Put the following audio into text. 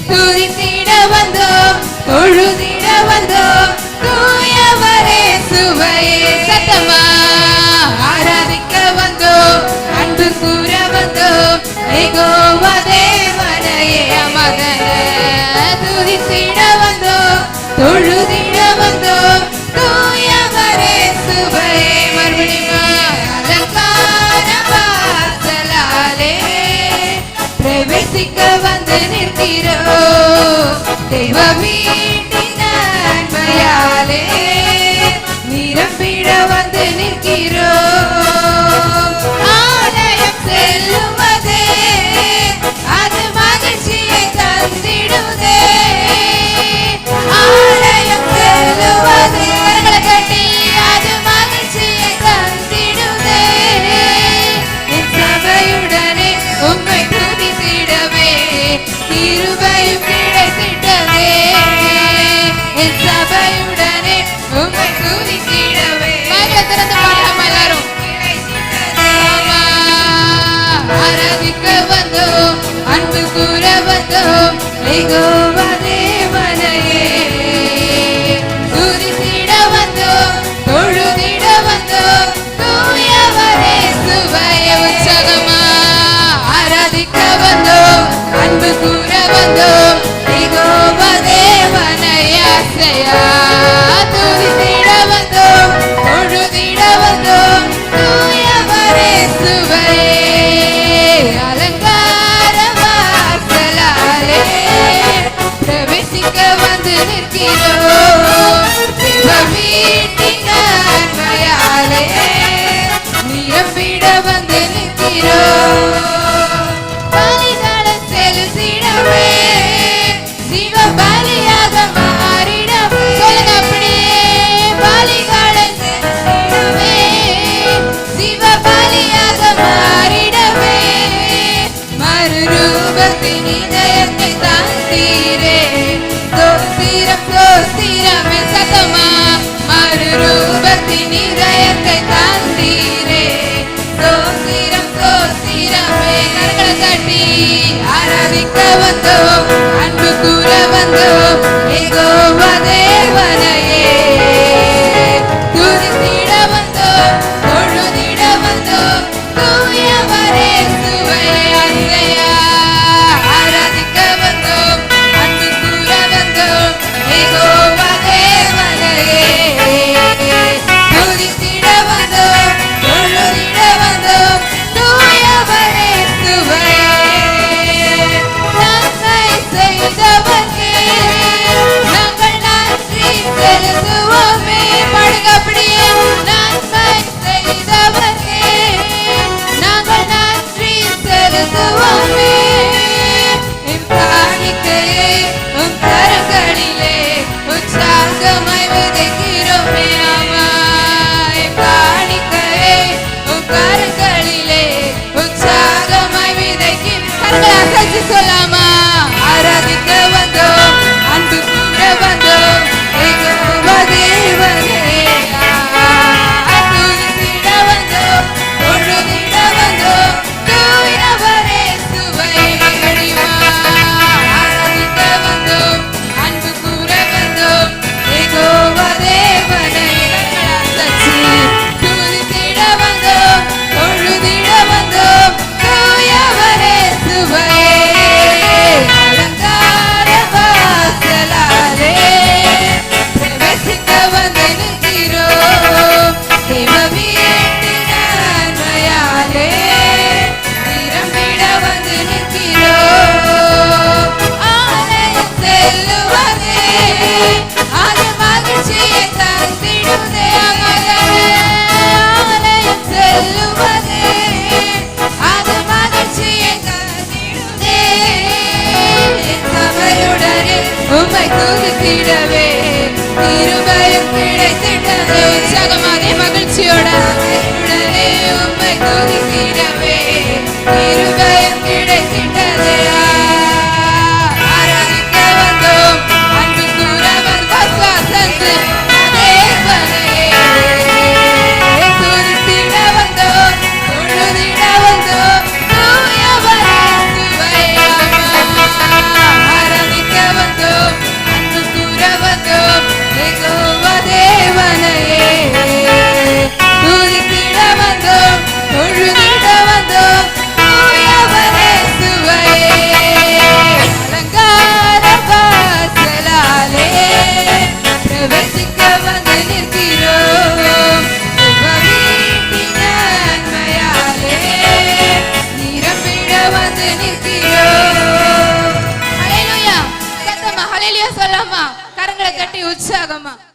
துதித்திட வந்தோம், தொழுதிட வந்தோம், தூயவரே சுவையே. சத்தமா ஆராதிக்க வந்தோம், அன்பு கூற வந்தோம், யெகோவா தேவனையே மகன. துதித்திட வந்தோம், தொழுதிட வந்தோம், தூயவரே சுவையே. மறுபடியும் அலங்கார வாசலாலே பிரவேசிக்க வந்து நிற்கிறோம், தெய்வ வீட்டின் நன்மையாலே நிரம்பிட வந்து நிற்கிறோம். ஆலயம் செல்லுவதே அது மகிழ்ச்சியை தந்திடுதே. ஆலயம் செல்லுவதே கட்டி அது மகிழ்ச்சியை தந்திடுதே. என் சபையுடனே உம்மை துதித்திடவே கிருபையும் கிடைத்திட்டதே. என் சபையுடனே உம்மை துதித்திடவே திறந்து பாடலாம் எல்லாரும். ஆராதிக்க வந்தோம், அன்பு கூற வந்தோம், யெகோவா தேவனையே. துதித்திட வந்தோம், தொழுதிட வந்தோம், தூயவரே சுவையே. உற்சாகமா ஆராதிக்க வந்தோம், அன்பு கூற வந்தோம், யெகோவா தேவனையே. ஆசையா துதித்திட வந்தோம், தொழுதிட வந்தோம், தூயவரே சுவையே. அலங்கார வாசலாலே பிரவேசிக்க வந்து நிற்கிறோம், தேவ வீட்டின் நன்மையாலே நிரம்பிட வந்து நிற்கிறோம். பலிதளம் செலுத்திடவே சிவ பலியாக மாறிடவே. சொல்லுங்க அப்படியே. பலிதளம் செலுத்திடவே சிவ பலியாக மாறிடவே. மறுரூபத்தின் இதயத்தை தந்தீரே. தோஸ்திரம் தோஸ்திரமே. சத்தமா மறுரூபத்தின் இதயத்தை தந்தீரே. தோஸ்திரம் தோஸ்திரமே. கரங்களை தட்டி ஆராதிக்க வந்தோம், அன்பு கூற வந்தோம், யெகோவா தேவனையே. துதித்திட வந்தோம், தொழுதிட வந்தோம், தூயவரே சுவையே. ஆசையா ஆராதிக்க வந்தோம், அன்பு கூற வந்தோம், யெகோவா தேவனையே. துதித்திட வந்தோம், தொழுதிட வந்தோம், தூயவரே சுவையே. நன்மை செய்தவர்க்கே நாங்கள் நன்றி செலுத்துவோமே. பாடுங்க அப்படியே. நன்மை செய்தவர்க்கே நாங்கள் நன்றி செலுத்துவோமே. என் காணிக்கையை உம் கரங்களிலே உற்சாகமாய் விதைக்கிறோமே. ஆமா என் காணிக்கையை உம் கரங்களிலே உற்சாகமாய் விதைக்கிறோம். கரங்களை அசைச்சு சொல்லாமா. ஆராதிக்க வந்தோம், அன்பு கூற வந்தோம், யெகோவா தேவனையே. துதித்திட வந்தோம், தொழுதிட வந்தோம், தூயவரே சுவையே. ஆராதிக்க வந்தோம், அன்பு கூற வந்தோம், யெகோவா தேவனையே. துதித்திட வந்தோம், தொழுதிட வந்தோம், தூயவரே சுவையே. அலங்கார வாசலாலே பிரவேசிக்க வந்து நிற்கிறோம், தேவ வீட்டின் நன்மையாலே நிரம்பிட வந்து நிற்கிறோம். ஆலயம் செல்லுவதே அது மகிழ்ச்சியை தந்திடுதே. ஆலயம் செல்லுவதே அது மகிழ்ச்சியை தந்திடுதே. என் சபையுடனே உம்மை துதித்திடவே கிருபையும் கிடைத்திட்டதே. உற்சாகமாக மகிழ்ச்சியோட உடனே உம்மை துதித்திடவே கிருபை